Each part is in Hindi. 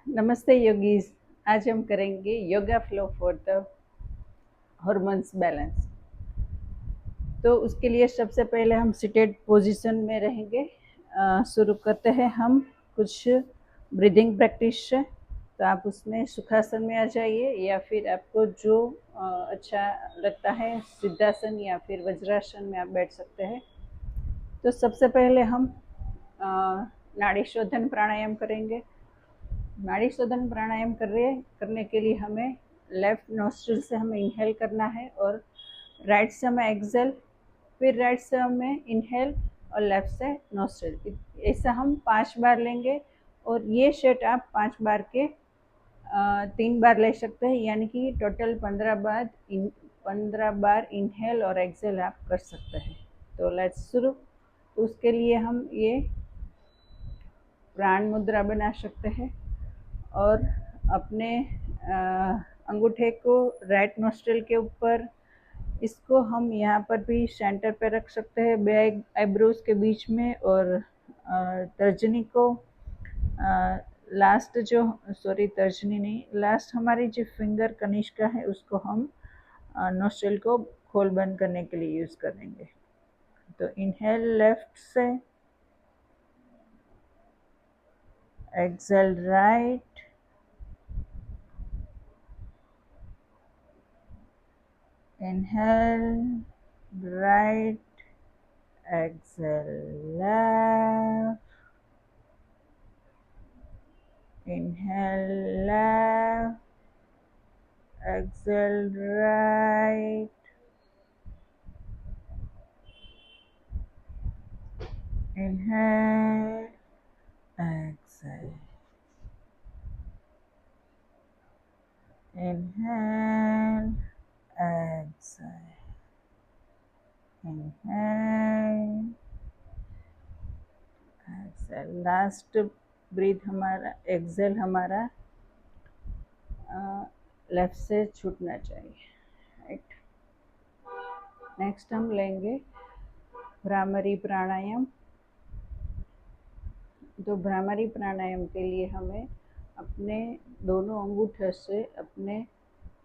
नमस्ते योगीज। आज हम करेंगे yoga flow for the hormones balance. तो उसके लिए सबसे पहले हम सिटेड पोजीशन में रहेंगे। शुरू करते हैं हम कुछ ब्रीदिंग प्रैक्टिस से। तो आप उसमें सुखासन में आ जाइए या फिर आपको जो अच्छा लगता है सिद्धासन या फिर वज्रासन में आप बैठ सकते हैं। तो सबसे पहले हम नाड़ी शोधन प्राणायाम करेंगे। नाड़ी शोधन प्राणायाम करने के लिए हमें लेफ्ट नोस्ट्रिल से हमें इनहेल करना है और राइट से हमें एक्सेल, फिर राइट से हमें इनहेल और लेफ्ट से नोस्ट्रिल। ऐसा हम 5 बार लेंगे और ये सेट आप 5 बार के 3 बार ले सकते हैं, यानी कि टोटल 15 बार इनहेल और एक्सेल आप कर सकते हैं। तो लेट्स शुरू। तो उसके लिए हम ये प्राण मुद्रा बना सकते हैं और अपने अंगूठे को राइट नोस्ट्रिल के ऊपर, इसको हम यहाँ पर भी सेंटर पे रख सकते हैं बे आईब्रोज के बीच में, और तर्जनी को लास्ट जो तर्जनी नहीं, लास्ट हमारी जो फिंगर कनिष्का है उसको हम नोस्ट्रिल को खोल बंद करने के लिए यूज़ करेंगे। तो इनहेल लेफ्ट से, exhale right, inhale right, exhale left, inhale left, exhale right, inhale, exhale, inhale, exhale, inhale, exhale। Last breath हमारा, एक्सेल हमारा लेफ्ट से छूटना चाहिए, राइट। नेक्स्ट हम लेंगे भ्रामरी प्राणायाम। तो भ्रामरी प्राणायाम के लिए हमें अपने दोनों अंगूठे से अपने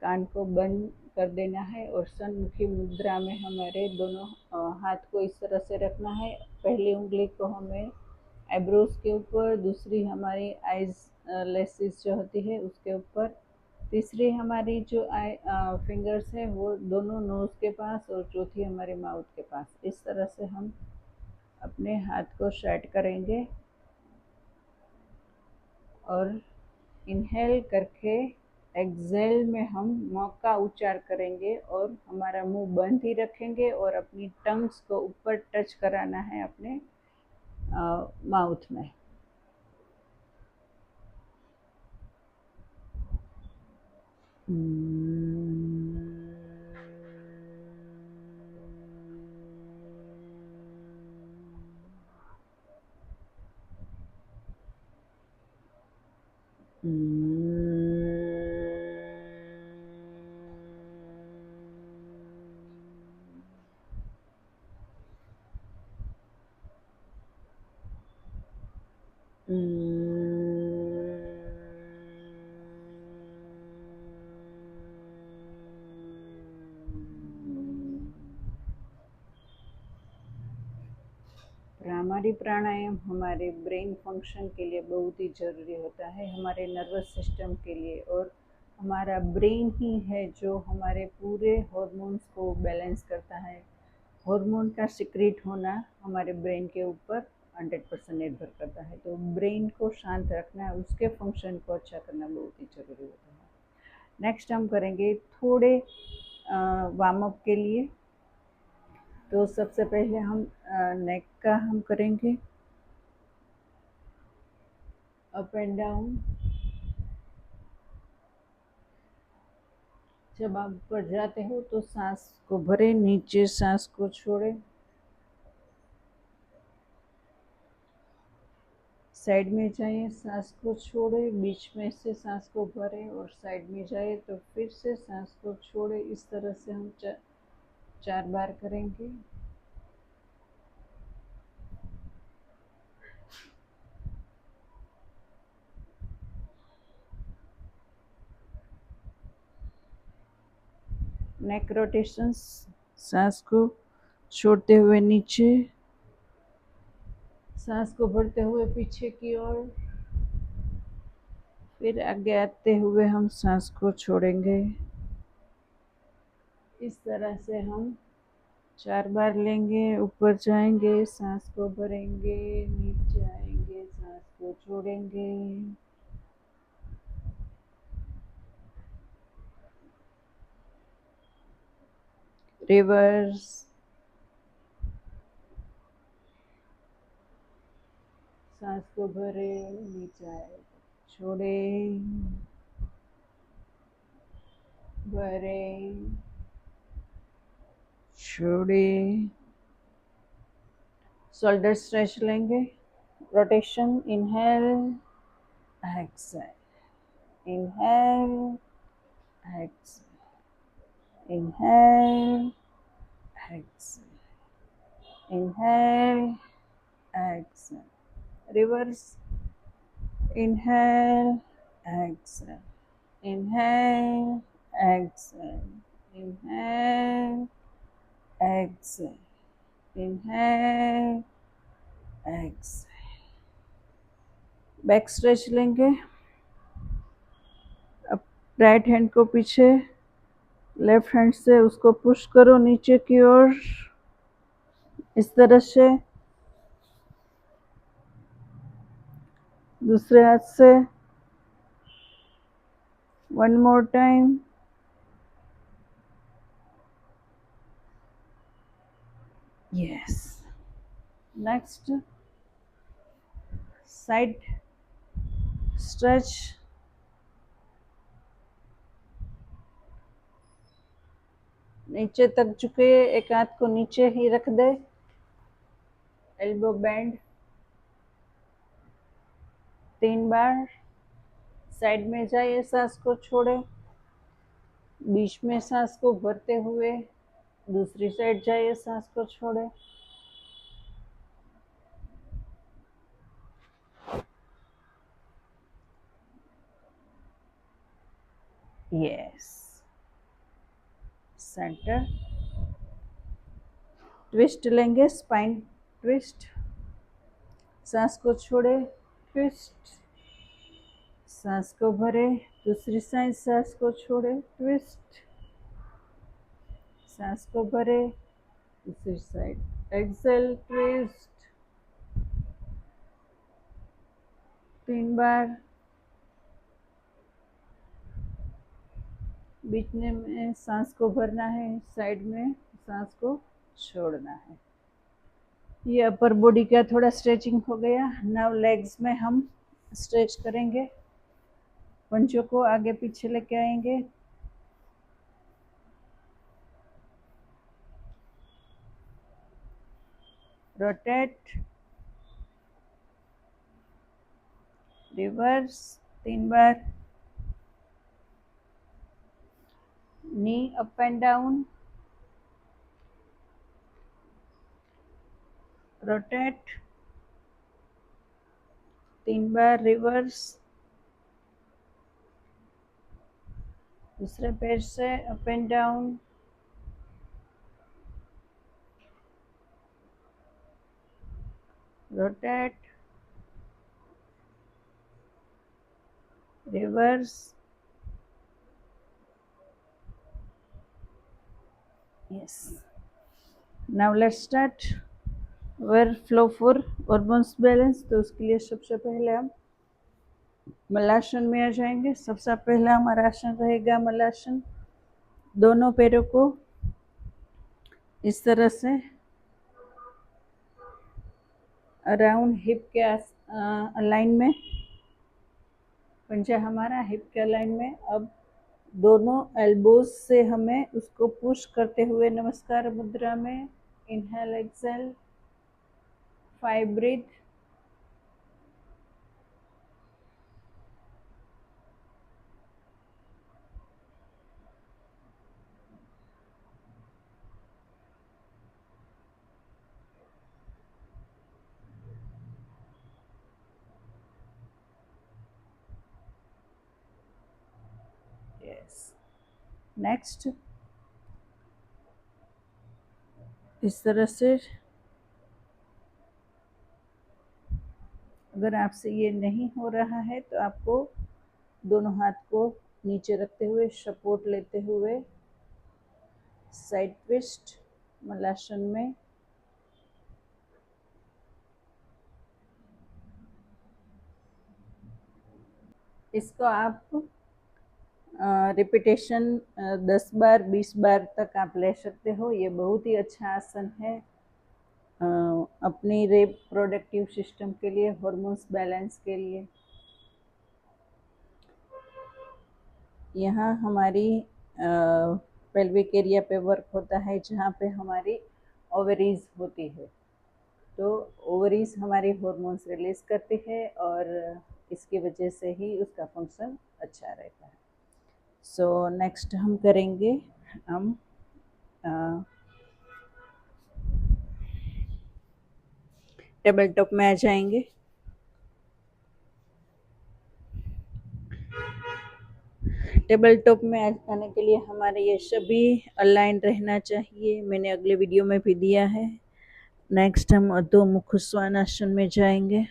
कान को बंद कर देना है और सन्मुखी मुद्रा में हमारे दोनों हाथ को इस तरह से रखना है। पहली उंगली को हमें आईब्रोज के ऊपर, दूसरी हमारी आईज लेसिस जो होती है उसके ऊपर, तीसरी हमारी जो फिंगर्स है वो दोनों नोज के पास और चौथी हमारे माउथ के पास। इस तरह से हम अपने हाथ को सेट करेंगे और इनहेल करके एक्सेल में हम मौ का उच्चार करेंगे और हमारा मुंह बंद ही रखेंगे और अपनी टंग्स को ऊपर टच कराना है अपने माउथ में। भ्रामरी प्राणायाम हमारे ब्रेन फंक्शन के लिए बहुत ही ज़रूरी होता है, हमारे नर्वस सिस्टम के लिए। और हमारा ब्रेन ही है जो हमारे पूरे हॉर्मोन्स को बैलेंस करता है। हार्मोन का सिक्रेट होना हमारे ब्रेन के ऊपर 100% निर्भर करता है। तो ब्रेन को शांत रखना, उसके फंक्शन को अच्छा करना बहुत ही ज़रूरी होता है। नेक्स्ट हम करेंगे थोड़े वार्म अप के लिए। तो सबसे पहले हम नेक का हम करेंगे अप एंड डाउन। जब आप ऊपर जाते हो तो सांस को भरें, नीचे सांस को छोड़ें, साइड में जाए सांस को छोड़े, बीच में से सांस को भरें और साइड में जाए तो फिर से सांस को छोड़े। इस तरह से हम 4 बार करेंगे। नेक रोटेशंस, सांस को छोड़ते हुए नीचे, सांस को भरते हुए पीछे की ओर, फिर आगे आते हुए हम सांस को छोड़ेंगे। इस तरह से हम 4 बार लेंगे। ऊपर जाएंगे, सांस को भरेंगे, नीचे आएंगे, सांस को छोड़ेंगे। रिवर्स, सांस को भरे, नीचे आए, छोड़े, भरे, छोड़े। शोल्डर स्ट्रेच लेंगे। Rotation, inhale, exhale, inhale, exhale, inhale, exhale, inhale, exhale. Reverse, inhale, exhale, inhale, exhale, inhale, exhale, inhale, exhale. Back stretch लेंगे। अब राइट हैंड को पीछे, लेफ्ट हैंड से उसको पुश करो नीचे की ओर, इस तरह से। दूसरे हाथ से, one more time. Yes. Next, side stretch. नीचे तक झुके, एक हाथ को नीचे ही रख दे, एल्बो बैंड। 3 बार। साइड में जाइए, सांस को छोड़े, बीच में सांस को भरते हुए दूसरी साइड जाइए, सांस को छोड़े। यस। सेंटर ट्विस्ट लेंगे, स्पाइन ट्विस्ट। सांस को छोड़े, ट्विस्ट, सांस को भरे, दूसरी साइड सांस को छोड़े, ट्विस्ट, सांस को भरे, दूसरी साइड, एक्सेल, ट्विस्ट। 3 बार। बीच में सांस को भरना है, साइड में सांस को छोड़ना है। ये अपर बॉडी का थोड़ा स्ट्रेचिंग हो गया। नाउ लेग्स में हम स्ट्रेच करेंगे। पंचों को आगे पीछे लेके आएंगे। Rotate, reverse, 3 bar. Knee up and down, rotate, 3 bar. Reverse, दूसरे पैर से up and down, rotate, reverse. Yes. Now let's start our flow for hormones balance। तो उसके लिए सबसे पहले हम मलासन में आ जाएंगे। सबसे पहला हमारा आसन रहेगा मलासन। दोनों पैरों को इस तरह से अराउंड हिप के अलाइन में, पंजा हमारा हिप के अलाइन में। अब दोनों एल्बोज से हमें उसको पुश करते हुए नमस्कार मुद्रा में, inhale, exhale, 5 breath. Yes. Next, इस तरह से। अगर आपसे ये नहीं हो रहा है तो आपको दोनों हाथ को नीचे रखते हुए सपोर्ट लेते हुए साइड ट्विस्ट मलासन में इसको आप रिपीटेशन 10 बार 20 बार तक आप ले सकते हो। ये बहुत ही अच्छा आसन है अपनी रिप्रोडक्टिव सिस्टम के लिए, हार्मोन्स बैलेंस के लिए। यहाँ हमारी पेल्विक एरिया पे वर्क होता है जहाँ पे हमारी ओवरीज होती है। तो ओवरीज हमारी हार्मोन्स रिलीज करती है और इसकी वजह से ही उसका फंक्शन अच्छा रहता है। सो नेक्स्ट हम करेंगे, हम टेबल टॉप में आ जाएंगे। टेबल टॉप में आने के लिए हमारे ये सभी अलाइन रहना चाहिए। मैंने अगले वीडियो में भी दिया है। नेक्स्ट हम अधोमुख श्वानासन में जाएंगे।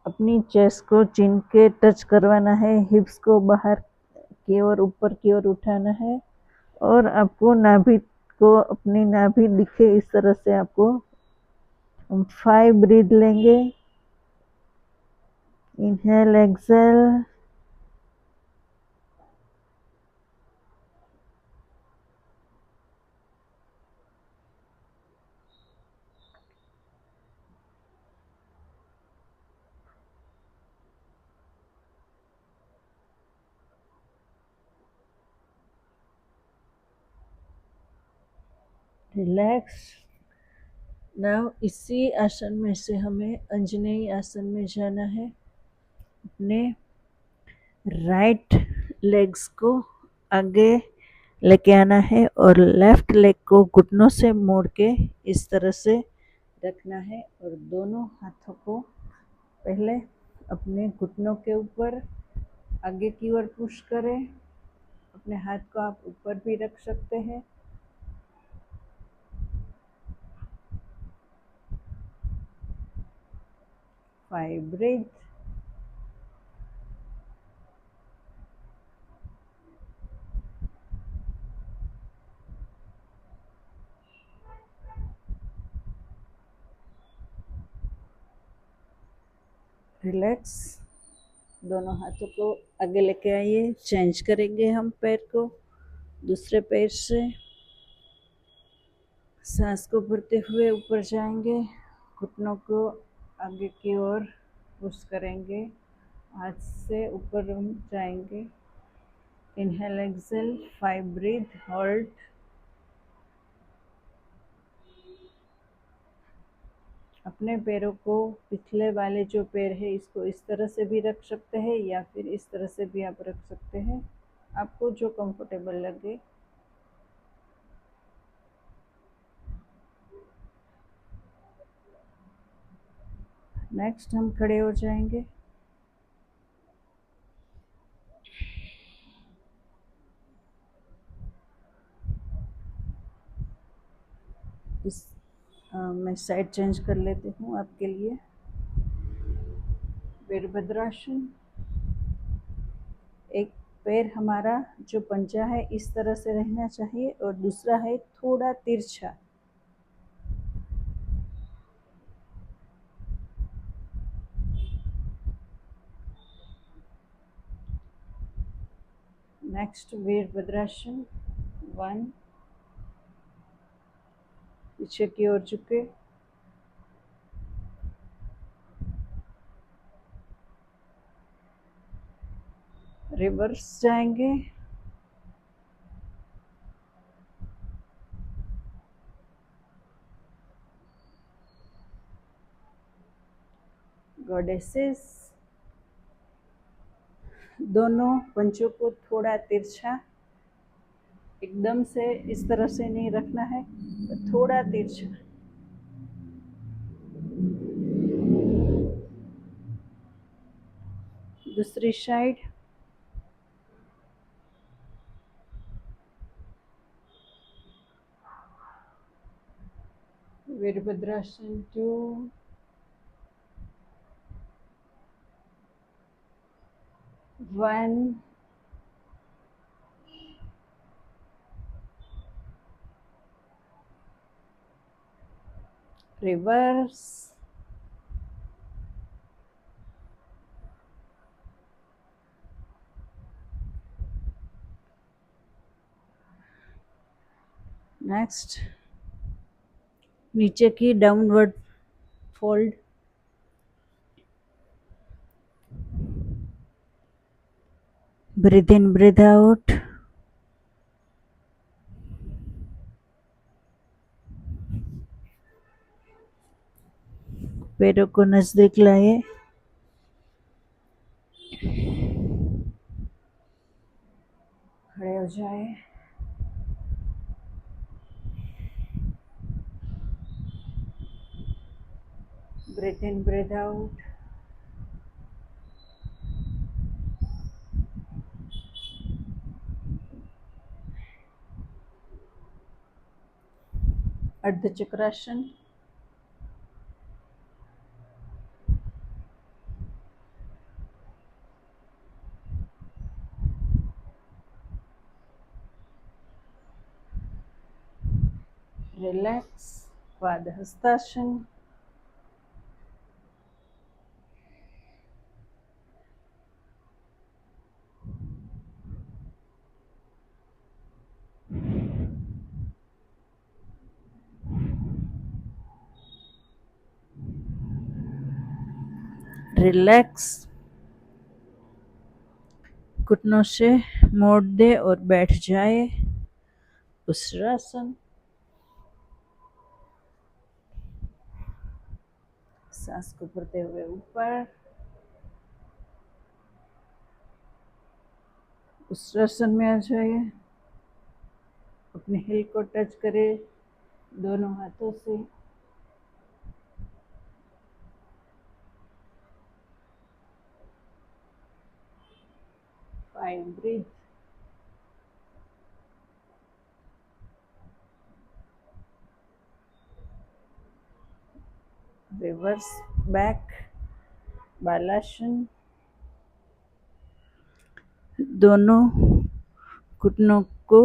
अपनी चेस्ट को चिन के टच करवाना है, हिप्स को बाहर की ओर ऊपर की ओर उठाना है और आपको नाभि को, अपनी नाभि दिखे इस तरह से आपको 5 ब्रीथ लेंगे। Inhale exhale, relax. नाउ इसी आसन में से हमें अंजनेय आसन में जाना है। अपने राइट लेग्स को आगे लेके आना है और लेफ्ट लेग को घुटनों से मोड़ के इस तरह से रखना है और दोनों हाथों को पहले अपने घुटनों के ऊपर आगे की ओर पुश करें। अपने हाथ को आप ऊपर भी रख सकते हैं। 5 ब्रीथ। रिलैक्स। दोनों हाथों को आगे लेके आइए। चेंज करेंगे हम पैर को दूसरे पैर से। सांस को भरते हुए ऊपर जाएंगे, घुटनों को आगे की ओर पुश करेंगे, हाथ से ऊपर हम जाएंगे। Inhale exhale, 5 breath, hold. अपने पैरों को, पिछले वाले जो पैर है इसको इस तरह से भी रख सकते हैं या फिर इस तरह से भी आप रख सकते हैं, आपको जो कंफर्टेबल लगे। नेक्स्ट हम खड़े हो जाएंगे। मैं साइड चेंज कर लेती हूँ आपके लिए। वीरभद्रासन। एक पैर हमारा जो पंजा है इस तरह से रहना चाहिए और दूसरा है थोड़ा तिरछा। नेक्स्ट वीरभद्रासन। 1, पीछे की ओर झुके। रिवर्स जाएंगे। गॉडेसेस। दोनों पंचों को थोड़ा तिरछा, एकदम से इस तरह से नहीं रखना है, थोड़ा तिरछा। दूसरी साइड। वीरभद्रासन 2, 1, reverse, next नीचे की डाउनवर्ड फोल्ड, ब्रीथ इन ब्रीथ आउट, पैरों को नजदीक लाए, खड़े हो जाए, ब्रीथ इन ब्रीथ आउट, अर्ध चक्रासन, रिलैक्स, पादहस्तासन, रिलैक्स, घुटनों से मोड़ दे और बैठ जाए, उत्सरासन, सांस को भरते हुए ऊपर, उत्सरासन में आ जाए, अपने हिल को टच करे दोनों हाथों से, 5 ब्रीथ, रिवर्स बैक, बालासन, दोनों घुटनों को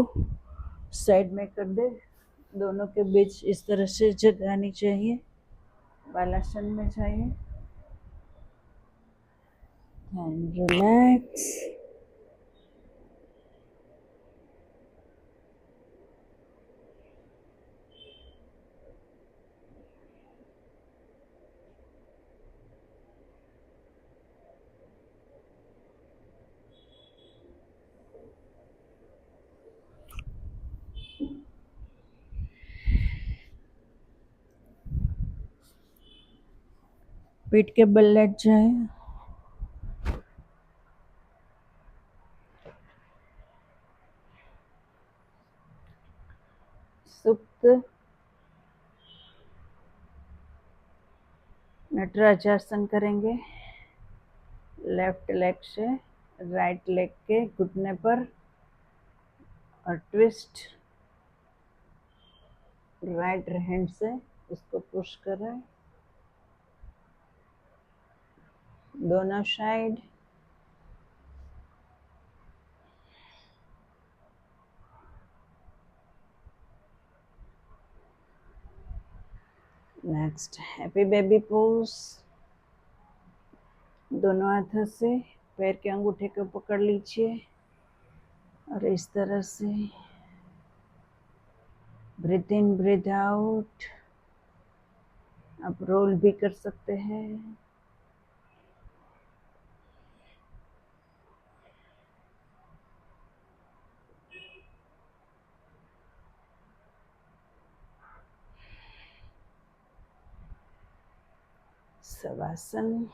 साइड में कर दे, दोनों के बीच इस तरह से जगह आनी चाहिए, बालासन में जाइए, एंड रिलैक्स, पीठ के बल लेट जाए, सुप्त, नटराजासन करेंगे, लेफ्ट लेग से राइट लेग के घुटने पर और ट्विस्ट, राइट हैंड से उसको पुश करें, दोनों side, next happy baby pose, दोनों हाथों से पैर के अंगूठे को पकड़ लीजिए और इस तरह से ब्रीथ इन ब्रीथ आउट, आप रोल भी कर सकते हैं, शवासन,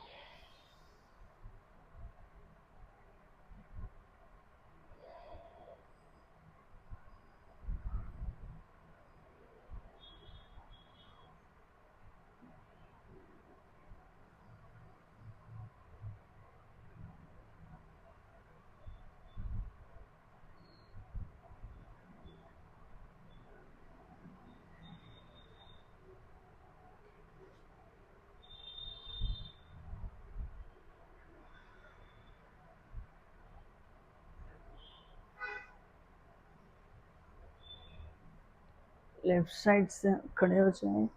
लेफ्ट साइड से खड़े हो जाएं।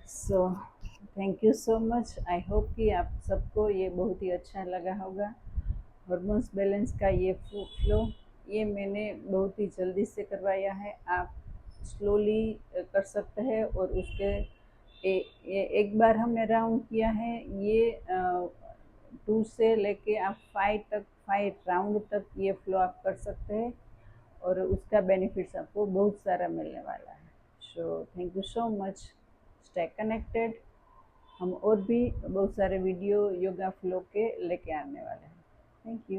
So thank you so much. I hope कि आप सबको ये बहुत ही अच्छा लगा होगा। हार्मोन्स बैलेंस का ये फ्लो ये मैंने बहुत ही जल्दी से करवाया है। आप स्लोली कर सकते हैं और उसके एक बार हमने राउंड किया है ये 2 से लेके आप 5 तक 5 राउंड तक ये फ्लो आप कर सकते हैं और उसका बेनिफिट्स आपको बहुत सारा मिलने वाला है। So thank you so much. Stay connected. हम और भी बहुत सारे वीडियो योगा फ्लो के लेके आने वाले हैं। Thank you.